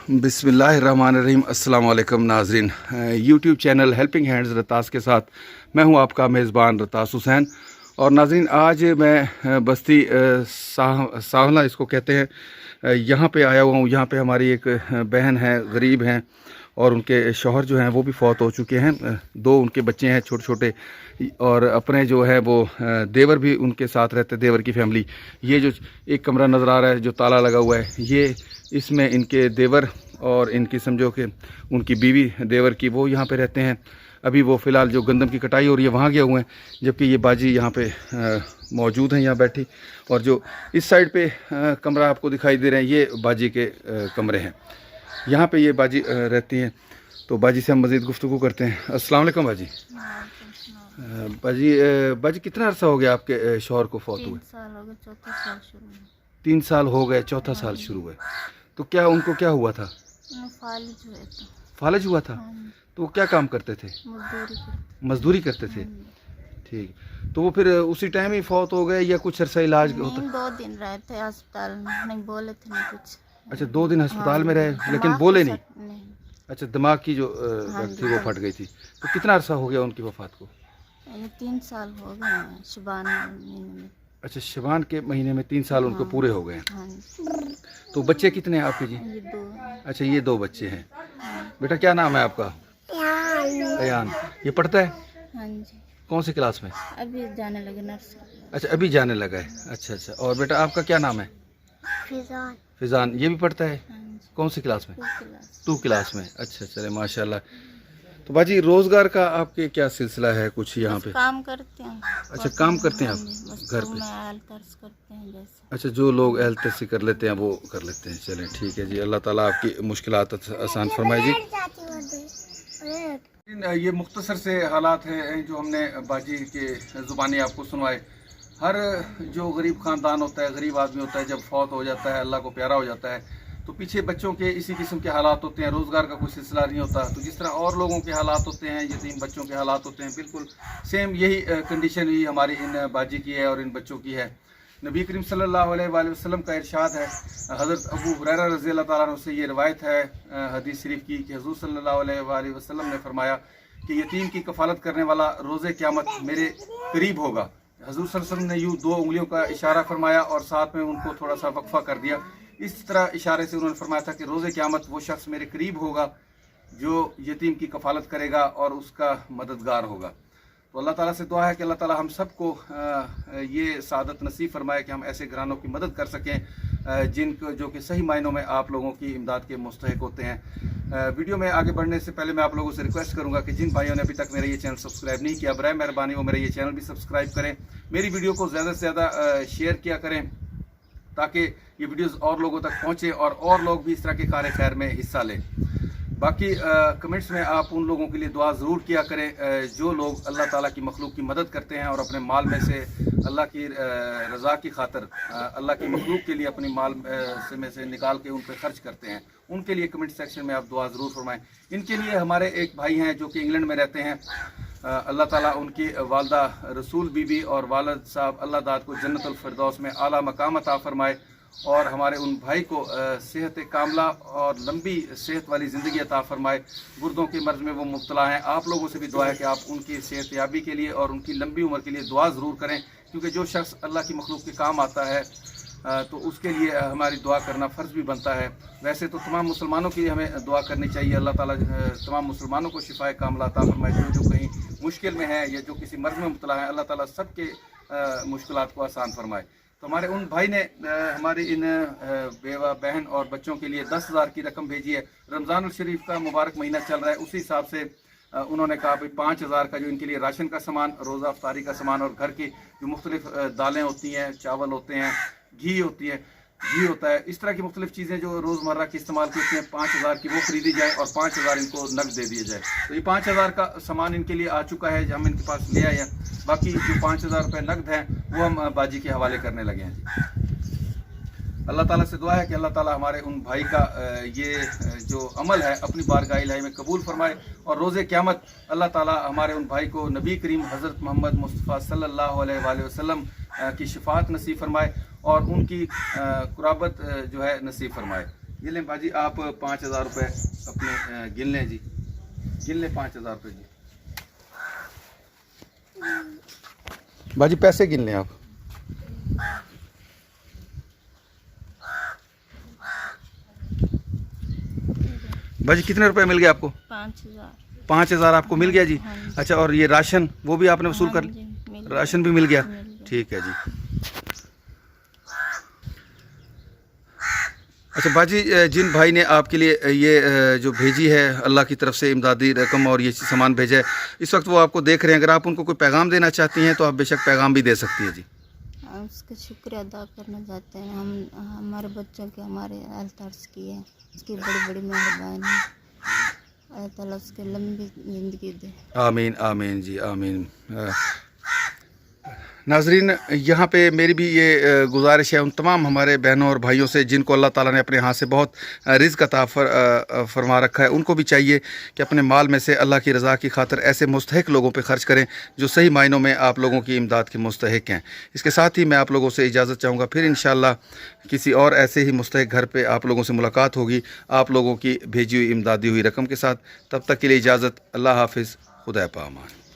बिस्मिल्लाहिर्रहमानिर्रहीम। अस्सलाम वालेकुम नाज़रीन, यूट्यूब चैनल हेल्पिंग हैंड्स रतास के साथ मैं हूं आपका मेज़बान रतास हुसैन। और नाज़रीन, आज मैं बस्ती साहला इसको कहते हैं, यहाँ पे आया हुआ हूँ। यहाँ पे हमारी एक बहन है, गरीब हैं, और उनके शौहर जो हैं वो भी फौत हो चुके हैं। दो उनके बच्चे हैं छोटे छोटे, और अपने जो है वो देवर भी उनके साथ रहते, देवर की फैमिली। ये जो एक कमरा नज़र आ रहा है जो ताला लगा हुआ है, ये इसमें इनके देवर और इनकी समझो कि उनकी बीवी देवर की, वो यहाँ पे रहते हैं। अभी वो फ़िलहाल जो गंदम की कटाई हो रही है वहाँ गए हुए हैं, जबकि ये बाजी यहाँ पे मौजूद हैं यहाँ बैठी। और जो इस साइड पे कमरा आपको दिखाई दे रहे हैं, ये बाजी के कमरे हैं। यहाँ पे ये बाजी रहती हैं। तो बाजी से हम मज़ीद गुफ्तगू करते हैं। अस्सलाम वालेकुम बाजी। बाजी कितना अर्सा हो गया आपके शौहर को फौत हुए? 3 साल हो गए, चौथा साल शुरू हुआ। 3 साल हो गए, चौथा साल शुरू हुआ। तो क्या उनको क्या हुआ था? फालिज हुए तो। फालिज हुआ था। तो वो क्या काम करते थे? मजदूरी करते थे। ठीक। तो वो फिर उसी टाइम ही फौत हो गए या कुछ अरसा इलाज होता? 2 दिन रहे थे अस्पताल में, नहीं बोले थे नहीं कुछ। अच्छा, 2 दिन अस्पताल में रहे, लेकिन बोले नहीं? अच्छा, दिमाग की जो थी वो फट गई थी। तो कितना अरसा हो गया उनकी वफात को? 3 साल हो गए शबान महीने में। अच्छा, शबान के महीने में 3 साल उनको पूरे हो गए हैं। तो बच्चे कितने हैं आपके जी? ये 2। अच्छा, ये 2 बच्चे हैं। बेटा क्या नाम है आपका? अयान। ये पढ़ता है? हाँ जी। कौन सी क्लास में? अभी जाने लगे नर्सरी। अच्छा, अभी जाने लगा है। अच्छा अच्छा। और बेटा आपका क्या नाम है? फिजान। फिजान। ये भी पढ़ता है? हाँ जी। कौन सी क्लास में? 2 2 क्लास में। अच्छा, चले माशाल्लाह। तो बाजी, रोजगार का आपके क्या सिलसिला है कुछ यहाँ पे? काम करते हैं। अच्छा, काम करते हैं आप घर पे? करते हैं जैसे। अच्छा, जो लोग एहल तरसी कर लेते हैं वो कर लेते हैं। चलें ठीक है जी, अल्लाह ताला आपकी मुश्किलात आसान फरमाए जी। ये मुख्तसर से हालात हैं जो हमने बाजी के ज़ुबानी आपको सुनवाए। हर जो गरीब ख़ानदान होता है, गरीब आदमी होता है, जब फौत हो जाता है, अल्लाह को प्यारा हो जाता है, तो पीछे बच्चों के इसी किस्म के हालात होते हैं। रोज़गार का कोई सिलसिला नहीं होता। तो जिस तरह और लोगों के हालात होते हैं, यतीम बच्चों के हालात होते हैं, बिल्कुल सेम यही कंडीशन ही हमारी इन बाजी की है और इन बच्चों की है। नबी करीम सल्लल्लाहु अलैहि वसल्लम का इरशाद है, हज़रत अबू हुरैरा रज़ी अल्लाह ताला अन्हु से ये रिवायत है हदीस शरीफ की, कि हुज़ूर सल्लल्लाहु अलैहि वसल्लम ने फरमाया कि यतीम की कफ़ालत करने वाला रोज़े क़यामत मेरे करीब होगा। हुज़ूर सल्लल्लाहु अलैहि वसल्लम ने यूँ 2 उंगलियों का इशारा फरमाया और साथ में उनको थोड़ा सा वक्फ़ा कर दिया। इस तरह इशारे से उन्होंने फरमाया था कि रोज़े क़यामत वो शख्स मेरे करीब होगा जो यतीम की कफ़ालत करेगा और उसका मददगार होगा। तो अल्लाह ताला से दुआ है कि अल्लाह ताला हम सबको ये सादत नसीब फरमाए कि हम ऐसे घरानों की मदद कर सकें जिनको जो कि सही मायनों में आप लोगों की इमदाद के मुस्तहिक होते हैं। वीडियो में आगे बढ़ने से पहले मैं आप लोगों से रिक्वेस्ट करूंगा कि जिन भाइयों ने अभी तक मेरा ये चैनल सब्सक्राइब नहीं किया, बराए मेहरबानी वो मेरा ये चैनल भी सब्सक्राइब करें। मेरी वीडियो को ज़्यादा से ज़्यादा शेयर किया करें ताकि ये वीडियोज़ और लोगों तक पहुँचे और लोग भी इस तरह के कार खैर में हिस्सा लें। बाकी कमेंट्स में आप उन लोगों के लिए दुआ ज़रूर किया करें जो लोग अल्लाह ताला की मखलूक की मदद करते हैं और अपने माल में से अल्लाह की रज़ा की खातर अल्लाह की मखलूक के लिए अपनी माल में से निकाल के उन पर ख़र्च करते हैं। उनके लिए कमेंट सेक्शन में आप दुआ ज़रूर फरमाएँ। इनके लिए हमारे एक भाई हैं जो कि इंग्लैंड में रहते हैं, अल्लाह ताला उनकी वालदा रसूल बीबी और वालिद साहब अल्लाह दाद को जन्नतुल फिरदौस में आला मकाम अता फरमाए, और हमारे उन भाई को सेहत कामला और लंबी सेहत वाली ज़िंदगी अता फरमाए। गुर्दों की मर्ज़ में वो मुब्तला हैं। आप लोगों से भी दुआ है कि आप उनकी सेहत याबी के लिए और उनकी लंबी उम्र के लिए दुआ ज़रूर करें, क्योंकि जो शख्स अल्लाह की मखलूक के काम आता है तो उसके लिए हमारी दुआ करना फ़र्ज़ भी बनता है। वैसे तो तमाम मुसलमानों के लिए हमें दुआ करनी चाहिए। अल्लाह ताला तमाम मुसलमानों को शिफाए कामला अता फरमाए। जो कहीं मुश्किल में है या जो किसी मर्ज़ में मुब्तला है, अल्लाह ताला सबके मुश्किलात को आसान फरमाए। तो हमारे उन भाई ने हमारी इन बेवा बहन और बच्चों के लिए 10,000 की रकम भेजी है। रमज़ानुल शरीफ का मुबारक महीना चल रहा है, उसी हिसाब से उन्होंने कहा भाई 5,000 का जो इनके लिए राशन का सामान, रोज़ा अफ्तारी का सामान और घर की जो मुख्तलिफ दालें होती हैं, चावल होते हैं, घी होता है, इस तरह की मुख्तलिफ चीज़ें जो रोज़मर्रा की इस्तेमाल की होती हैं, 5,000 की वो ख़रीदी जाए और 5,000 इनको नकद दे दिया जाए। तो ये 5,000 का सामान इनके लिए आ चुका है, हम इनके पास ले आए हैं। बाकी जो 5,000 रुपये नकद हैं वो हम बाजी के हवाले करने लगे हैं जी। अल्लाह ताला से दुआ है कि अल्लाह ताला हमारे उन भाई का ये जो अमल है अपनी बारगाह इलाही में कबूल फरमाए, और रोज़े क़यामत अल्लाह ताला हमारे उन भाई को नबी करीम हज़रत मोहम्मद मुस्तफ़ा सल्लल्लाहु अलैहि वसल्लम की शफ़ाअत नसीब फरमाए और उनकी कुराबत जो है नसीब फरमाए। یہ لیں باجی آپ 5,000 روپے اپنے گن لیں جی، گن لیں 5,000 روپے جی باجی، پیسے گن لیں آپ. باجی کتنے روپے مل گئے آپ کو؟ 5,000. 5,000 آپ کو مل گیا جی. ہاں جی. اچھا، اور یہ راشن وہ بھی آپ نے وصول کر ہاں جی، مل گیا. راشن بھی مل گیا؟ مل گیا. ٹھیک ہے جی. اچھا باجی، جن بھائی نے آپ کے لیے یہ جو بھیجی ہے اللہ کی طرف سے امدادی رقم اور یہ سامان بھیجا ہے، اس وقت وہ آپ کو دیکھ رہے ہیں، اگر آپ ان کو کوئی پیغام دینا چاہتی ہیں تو آپ بے شک پیغام بھی دے سکتی ہیں جی. ہم اس کا شکریہ ادا کرنا چاہتے ہیں. ہم ہمارے بچوں کے ہمارے الطرز کی ہے، اس کی بڑی بڑی مہربانی. اللہ تعالیٰ اس کے لمبی زندگی دے. آمین آمین جی، آمین. ناظرین، یہاں پہ میری بھی یہ گزارش ہے ان تمام ہمارے بہنوں اور بھائیوں سے جن کو اللہ تعالیٰ نے اپنے ہاتھ سے بہت رزق عطا فرما رکھا ہے، ان کو بھی چاہیے کہ اپنے مال میں سے اللہ کی رضا کی خاطر ایسے مستحق لوگوں پہ خرچ کریں جو صحیح معنوں میں آپ لوگوں کی امداد کے مستحق ہیں. اس کے ساتھ ہی میں آپ لوگوں سے اجازت چاہوں گا، پھر انشاءاللہ کسی اور ایسے ہی مستحق گھر پہ آپ لوگوں سے ملاقات ہوگی آپ لوگوں کی بھیجی ہوئی امدادی ہوئی رقم کے ساتھ. تب تک کے لیے اجازت. اللہ حافظ. خدا پامان.